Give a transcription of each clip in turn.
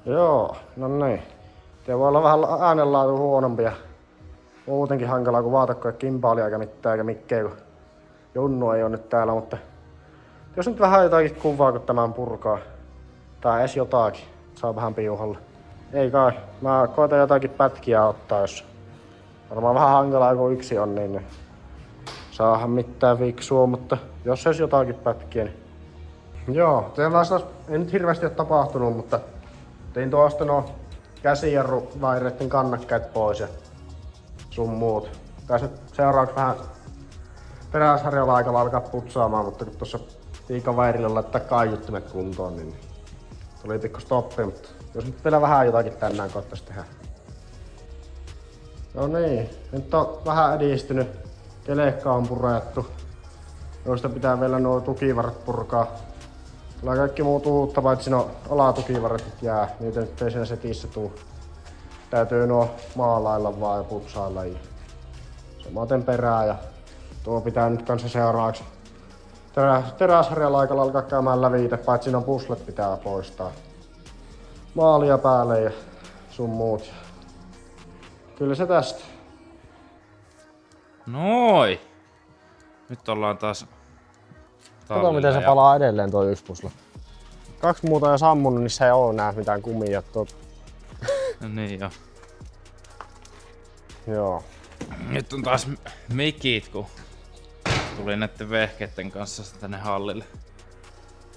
Joo, no niin. Tää voi olla vähän äänenlaatu huonompi ja muutenkin hankalaa kun vaatakko kimpaali eikä mitään eikä mikkeä kun Junnu ei oo nyt täällä, mutta jos nyt vähän jotakin kuvaa kun tämän purkaa. Tai edes jotakin. Saa vähän piuhalla. Ei kai. Mä koitan jotakin pätkiä ottaa jos varmaan vähän hankalaa kun yksi on niin saahan mitään fiksua, mutta jos edes jotakin pätkiä niin. Joo, tällaista ei nyt hirveästi oo tapahtunut, mutta tein tuosta nuo käsijarruvaireiden kannakkeet pois ja sun muut. Tässä nyt seuraavaksi vähän peräsharjalla aikalla alkaa putsaamaan, mutta kun tuossa tiikavairilla laittaa kaiuttimet kuntoon, niin tuli pikku stoppi, mutta jos nyt vielä vähän jotakin tänään koittais tehdä. No niin, nyt on vähän edistynyt. Kelekka on purettu. Joista pitää vielä nuo tukivarret purkaa. Tulee kaikki muut uutta, paitsi nuo alatukivarret jää. Niitä nyt ei siinä setissä tuu. Täytyy nuo maalailla vaan ja putsailla. Samaten perää ja tuo pitää nyt kanssa seuraavaksi teräsharjalla aikalla alkaa käymään lävitä, paitsi nuo puslet pitää poistaa. Maalia päälle ja sun muut. Kyllä se tästä. Noi! Nyt ollaan taas Kato miten se palaa edelleen tuo yksi pusle. 2 muuta on sammunut, niin se ei oo nää mitään kumia. No niin jo. Joo. Nyt on taas mikit, kun tuli näitten vehkeitten kanssa tänne hallille.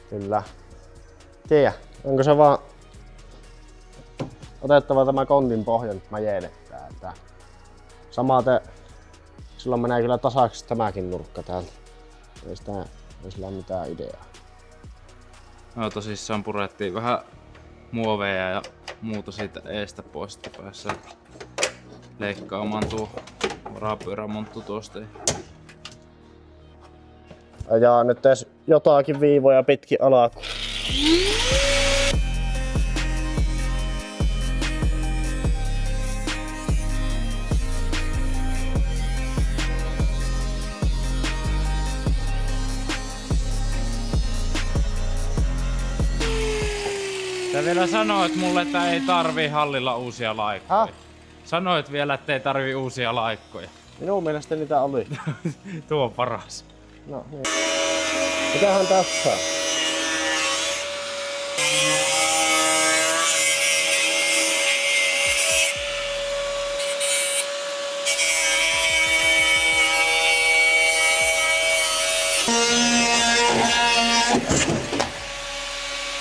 Kyllä. Tiedä, onko se vaan otettava tämä kontin pohja nyt majeelettä. Samaten silloin menee kyllä tasaksi tämäkin nurkka täältä. Ei sillä ole mitään ideaa. No tosissaan purettiin vähän muoveja ja muuta siitä eestä pois, että päässä leikkaamaan tuo varapyörämonttu tuosta. Ja nyt edes jotakin viivoja pitkin alaku. Sä vielä sanoit mulle, että ei tarvii hallilla uusia laikkoja. Häh? Sanoit vielä, että ei tarvii uusia laikkoja. Minun mielestä niitä oli. Tuo on paras. No niin. Mitähän tässä on?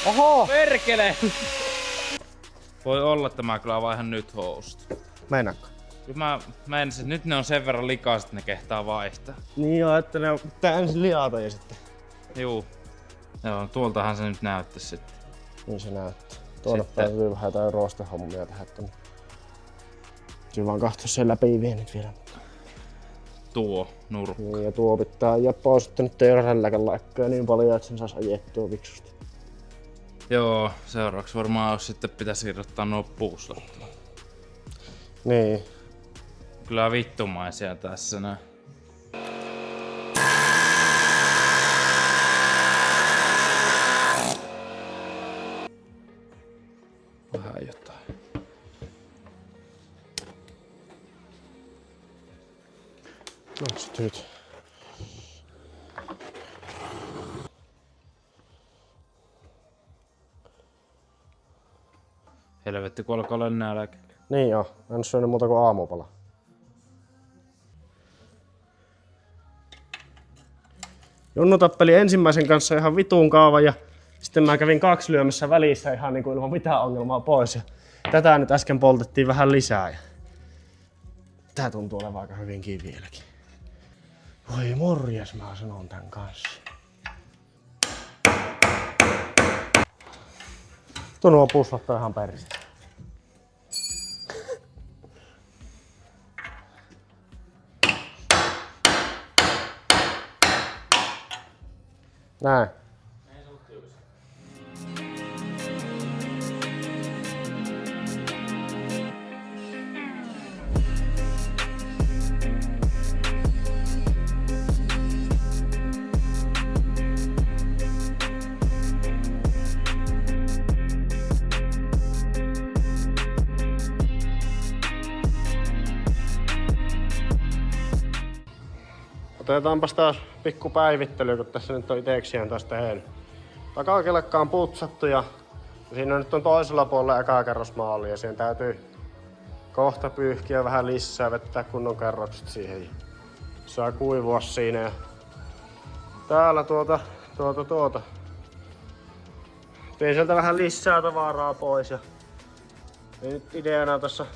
Oho! Perkele! Voi olla, että mä kyllä vaihan nyt housusta. Meinaatko? Mä menisin, että nyt ne on sen verran likaiset, että ne kehtaa vaihtaa. Niin joo, että ne pitää ensin liata ja sitten. Juu. Joo, tuoltahan se nyt näyttäisi sitten. Niin se näyttää. Tuonne Sitten. täytyy vähän jotain roostehommia tehdä tonne. Kyllä vaan katso sen läpi vienit vielä. Tuo nurkka. Niin, ja tuo pitää ajaa pois, että nyt ei ole rälläkän laikkoja niin paljon, että sen saisi ajettua viksusti. Joo, seuraavaksi varmaan olisi sitten pitäisi irrottaa nuo puuslat. Niin. Kyllä vittumaisia tässä nää. Vähän jotain. No sit nyt. Helvetti, kun alkaa olla nälkä. Niin joo, en syönyt muuta kuin aamupala. Junnu tappeli ensimmäisen kanssa ihan vitun kaavan ja sitten mä kävin 2 lyömässä välissä ihan niin kuin ilman mitään ongelmaa pois. Ja tätä nyt äsken poltettiin vähän lisää. Ja tää tuntuu olevan aika hyvinkin vieläkin. Voi morjes, mä sanon tän kanssa. Nuo puslat on ihan peristä. Näin. Otetaanpas taas pikku päivittely, kun tässä nyt on itekseen taas tehnyt. Takakelekka on putsattu ja siinä nyt on toisella puolella eka kerrosmaali ja siihen täytyy kohta pyyhkiä vähän lisää, vettää kunnon kerrokset siihen. Saa kuivua siinä ja täällä tein sieltä vähän lisää tavaraa pois ja nyt ideana tässä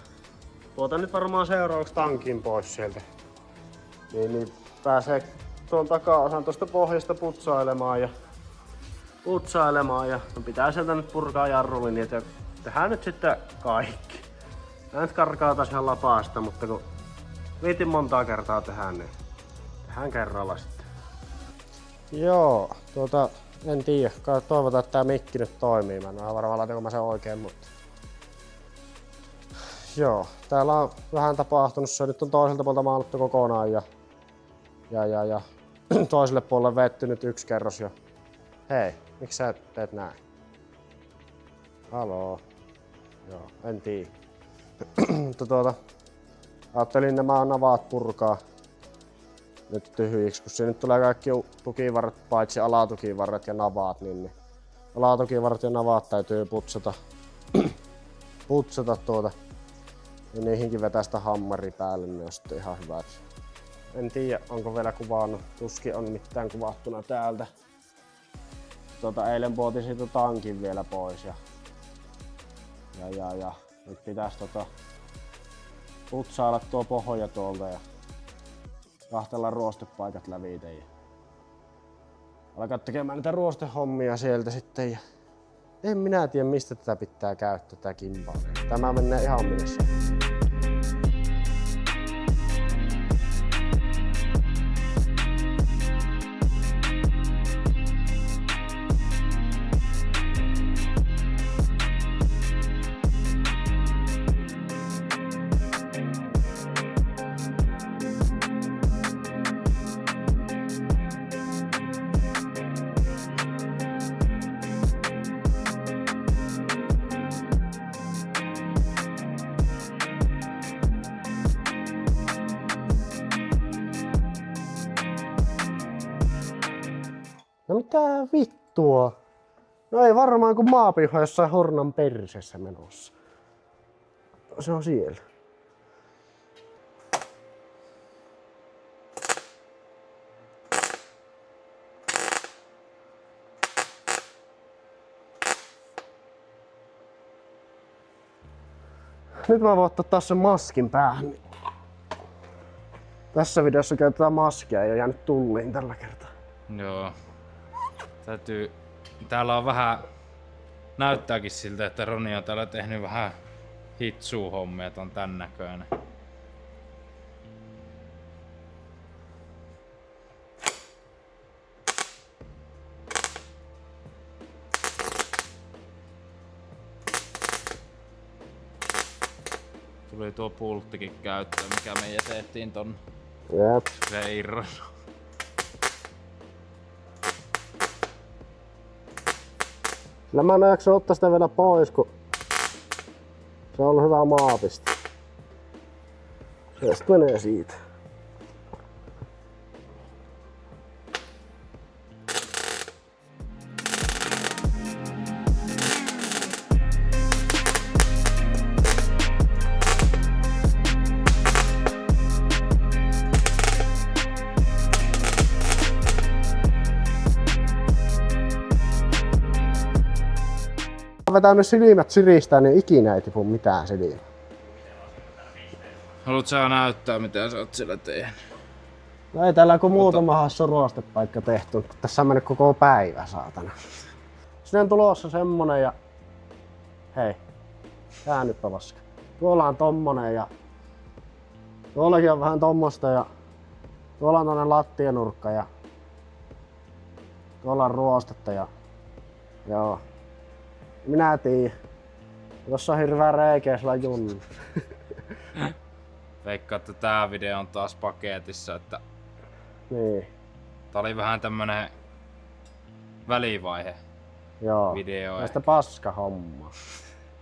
nyt varmaan seuraavaksi tankin pois sieltä. Niin pääsee tuon takaosan tuosta pohjasta putsailemaan ja no pitää sieltä nyt purkaa jarrulinjat ja tehdään nyt sitten kaikki. Nää nyt karkaa taas ihan lapaasta, mutta kun viitin montaa kertaa tehdään, niin tehdään kerralla sitten. Joo, en tiedä. Toivotaan, että tää mikki nyt toimii. Mä en ole varmaan laitanko mä sen oikein, mutta... Joo, täällä on vähän tapahtunut. Se nyt on toiselta puolelta maalattu kokonaan ja toiselle puolelle vettynyt yksi kerros jo. Hei, miksi sä teet näin? Haloo. Joo, en tiedä. Mutta ajattelin nämä navaat purkaa nyt tyhjiksi, kun siinä nyt tulee kaikki tukivarret paitsi alatukivarret ja navaat, niin alatukivarret ja navaat täytyy putsata ja niihinkin vetää sitä hammari päälle, niin on sitten ihan hyvät. En tiedä, onko vielä kuvannut, tuskin on mitään kuvattuna täältä. Eilen puotin siitä tankin vielä pois ja nyt pitäis putsailla tuo pohja tuolta ja kahtella ruostepaikat lävite ja alkaa tekemään niitä ruostehommia sieltä sitten ja en minä tiedä mistä tätä pitää käyttää tätä kimpaalia. Tämä menee ihan minessä. No mitä vittua? No ei varmaan kun maapiha jossain hornan persessä menossa. Se on siellä. Nyt mä voin ottaa taas sen maskin päähän. Tässä videossa käytetään maskia, ei ole jäänyt tulliin tällä kertaa. Joo. Täällä on vähän... Näyttääkin siltä, että Roni on täällä tehnyt vähän hitsuu-hommia, että on tän näköinen. Tuli tuo pulttikin käyttöön, mikä me jätettiin ton Veiron. Kyllä mä en jaksa ottaa sitä vielä pois, kun se on ollut hyvä maapiste. Se sitten menee siitä. Vetää nyt silmät siristää, niin ikinä ei tipu mitään silmää. Haluat sä näyttää mitä sä oot sillä tehnyt? No ei täällä kun muutama hassu ruostepaikka tehty, tässä on mennyt koko päivä saatana. Sinne on tulossa semmonen ja... Hei, käännypä vaska. Tuolla on tommonen ja... Tuollakin on vähän tommosta ja... Tuolla on tonne lattianurkka ja... Tuolla on ruostetta ja... Joo. Minä tiedän. Tuossa on hirveä reikä sillä junnu. Veikkaan, että tää video on taas paketissa, että... Niin. Tää oli vähän tämmönen... välivaihe. Joo. Video. Näistä paskahommaa.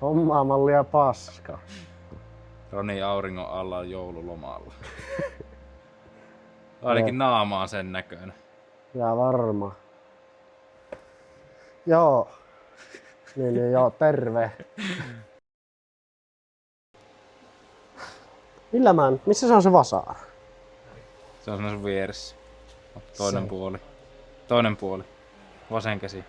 Hommaa mallia paska. Roni auringon alla joululomalla. Ainakin naama on sen näköinen. Ja varma. Joo. Niin joo, terve. Missä se on se vasara? Se on siinä sun vieressä. Toinen puoli. Toinen puoli. Vasen käsi.